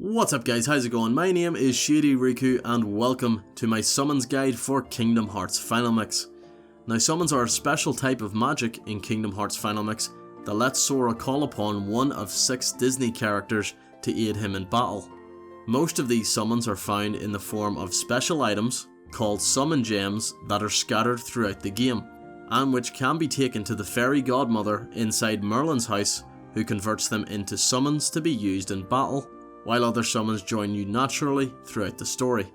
What's up guys, how's it going? My name is Shady Riku and welcome to my summons guide for Kingdom Hearts Final Mix. Now summons are a special type of magic in Kingdom Hearts Final Mix that lets Sora call upon one of 6 Disney characters to aid him in battle. Most of these summons are found in the form of special items called summon gems that are scattered throughout the game and which can be taken to the Fairy Godmother inside Merlin's house, who converts them into summons to be used in battle, while other summons join you naturally throughout the story.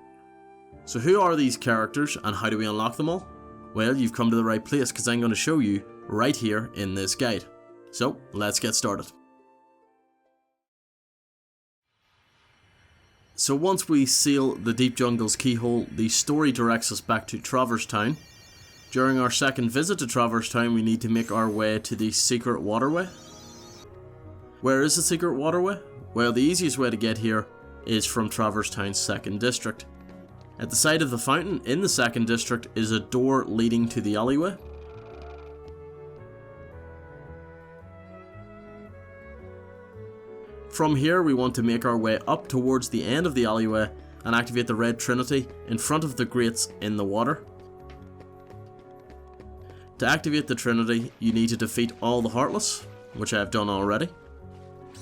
So who are these characters and how do we unlock them all? Well, you've come to the right place because I'm going to show you right here in this guide. So let's get started. So once we seal the Deep Jungle's keyhole, the story directs us back to Traverse Town. During our second visit to Traverse Town, we need to make our way to the secret waterway. Where is the secret waterway? Well, the easiest way to get here is from Traverse Town's 2nd District. At the side of the fountain in the 2nd District is a door leading to the alleyway. From here we want to make our way up towards the end of the alleyway and activate the Red Trinity in front of the grates in the water. To activate the Trinity you need to defeat all the Heartless, which I have done already.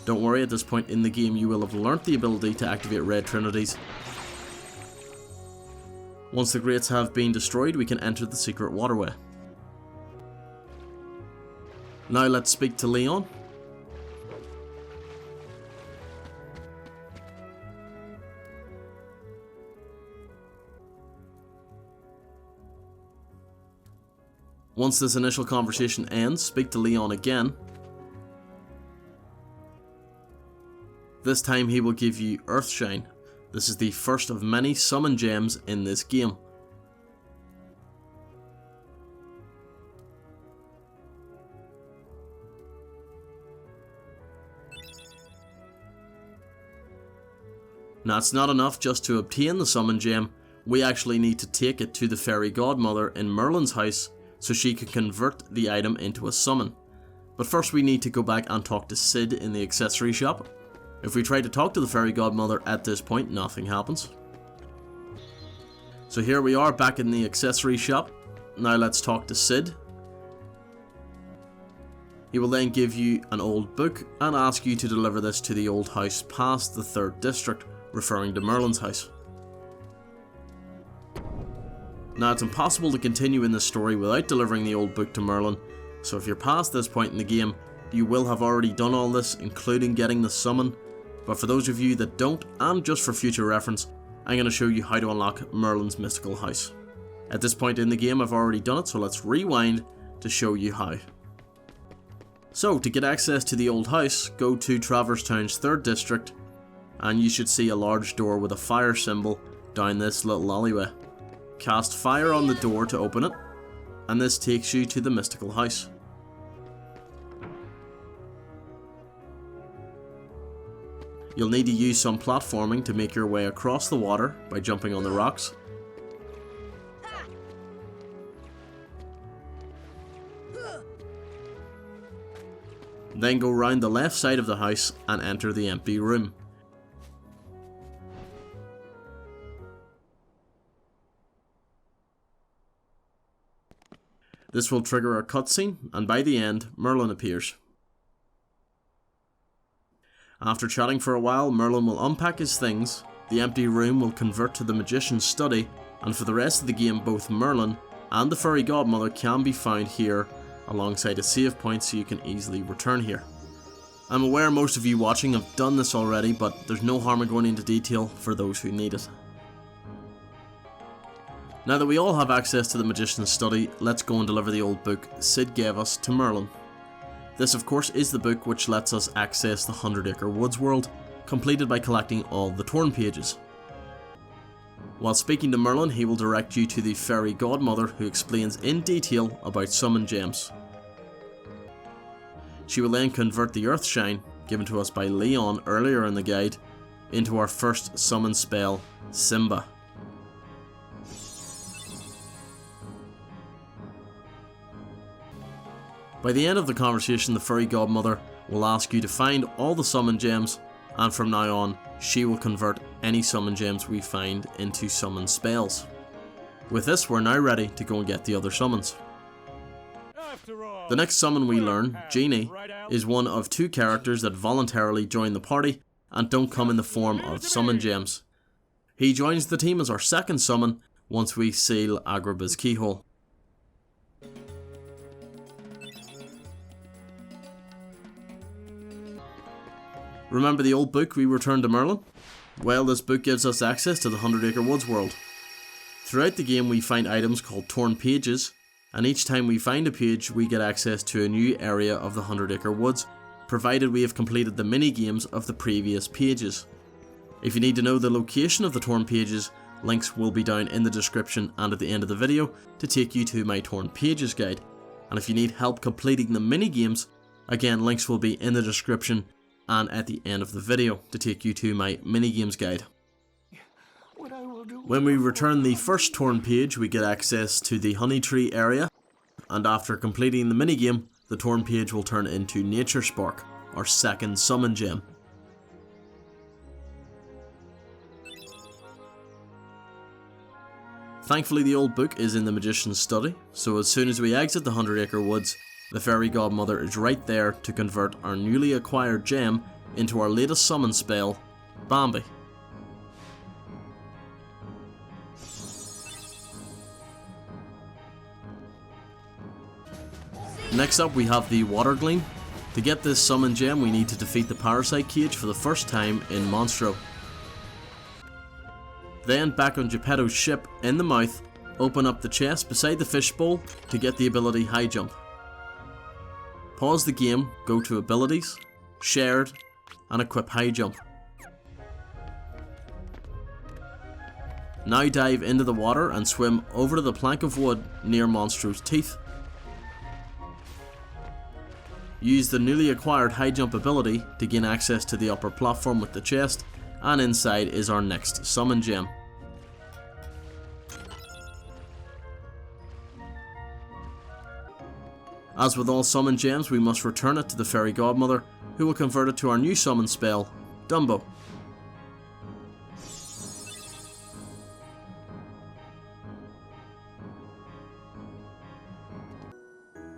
Don't worry, at this point in the game you will have learnt the ability to activate Red Trinities. Once the grates have been destroyed, we can enter the secret waterway. Now let's speak to Leon. Once this initial conversation ends, speak to Leon again. This time he will give you Earthshine. This is the first of many summon gems in this game. Now it's not enough just to obtain the summon gem, we actually need to take it to the Fairy Godmother in Merlin's house so she can convert the item into a summon. But first we need to go back and talk to Sid in the accessory shop. If we try to talk to the Fairy Godmother at this point, nothing happens. So here we are back in the accessory shop. Now let's talk to Sid. He will then give you an old book and ask you to deliver this to the old house past the 3rd District, referring to Merlin's house. Now it's impossible to continue in this story without delivering the old book to Merlin, so if you're past this point in the game, you will have already done all this, including getting the summon. But for those of you that don't, and just for future reference, I'm going to show you how to unlock Merlin's mystical house. At this point in the game I've already done it, so let's rewind to show you how. So to get access to the old house, go to Traverse Town's 3rd District, and you should see a large door with a fire symbol down this little alleyway. Cast fire on the door to open it, and this takes you to the mystical house. You'll need to use some platforming to make your way across the water by jumping on the rocks. Then go round the left side of the house and enter the empty room. This will trigger a cutscene, and by the end, Merlin appears. After chatting for a while, Merlin will unpack his things, the empty room will convert to the Magician's study, and for the rest of the game both Merlin and the Fairy Godmother can be found here alongside a save point so you can easily return here. I'm aware most of you watching have done this already, but there's no harm in going into detail for those who need it. Now that we all have access to the Magician's study, let's go and deliver the old book Sid gave us to Merlin. This of course is the book which lets us access the 100 Acre Woods world, completed by collecting all the torn pages. While speaking to Merlin, he will direct you to the Fairy Godmother, who explains in detail about summon gems. She will then convert the Earthshine, given to us by Leon earlier in the guide, into our first summon spell, Simba. By the end of the conversation, the Fairy Godmother will ask you to find all the summon gems and from now on she will convert any summon gems we find into summon spells. With this, we're now ready to go and get the other summons. The next summon we learn, Genie, is one of 2 characters that voluntarily join the party and don't come in the form of summon gems. He joins the team as our second summon once we seal Agrabah's keyhole. Remember the old book we returned to Merlin? Well, this book gives us access to the 100 Acre Woods world. Throughout the game we find items called torn pages, and each time we find a page we get access to a new area of the 100 Acre Woods, provided we have completed the mini games of the previous pages. If you need to know the location of the torn pages, links will be down in the description and at the end of the video to take you to my torn pages guide. And if you need help completing the mini games, again links will be in the description and at the end of the video to take you to my mini games guide. When we return the first torn page we get access to the honey tree area, and after completing the minigame the torn page will turn into Nature Spark, our second summon gem. Thankfully the old book is in the Magician's study, so as soon as we exit the 100 Acre Woods, the Fairy Godmother is right there to convert our newly acquired gem into our latest summon spell, Bambi. Next up we have the Water Gleam. To get this summon gem we need to defeat the Parasite Cage for the first time in Monstro. Then back on Geppetto's ship in the mouth, open up the chest beside the fishbowl to get the ability High Jump. Pause the game, go to Abilities, Shared, and equip High Jump. Now dive into the water and swim over to the plank of wood near Monstro's teeth. Use the newly acquired High Jump ability to gain access to the upper platform with the chest, and inside is our next summon gem. As with all summon gems, we must return it to the Fairy Godmother, who will convert it to our new summon spell, Dumbo.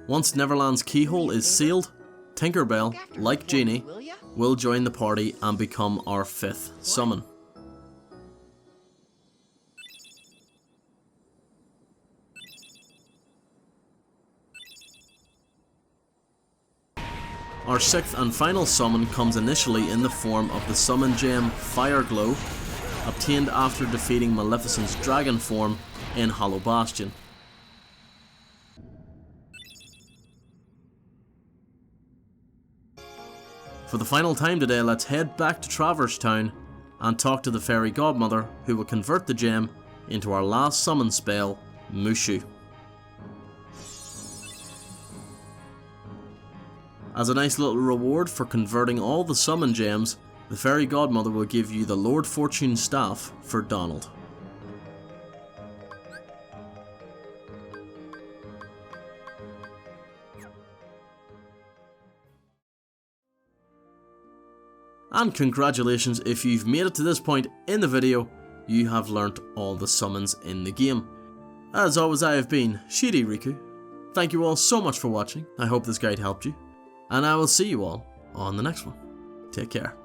Once Neverland's keyhole is sealed, Tinkerbell, like Genie, will join the party and become our 5th summon. Our 6th and final summon comes initially in the form of the summon gem Fire Glow, obtained after defeating Maleficent's dragon form in Hollow Bastion. For the final time today, let's head back to Traverse Town and talk to the Fairy Godmother, who will convert the gem into our last summon spell, Mushu. As a nice little reward for converting all the summon gems, the Fairy Godmother will give you the Lord Fortune staff for Donald. And congratulations, if you've made it to this point in the video, you have learnt all the summons in the game. As always, I have been Shiri Riku. Thank you all so much for watching. I hope this guide helped you, and I will see you all on the next one. Take care.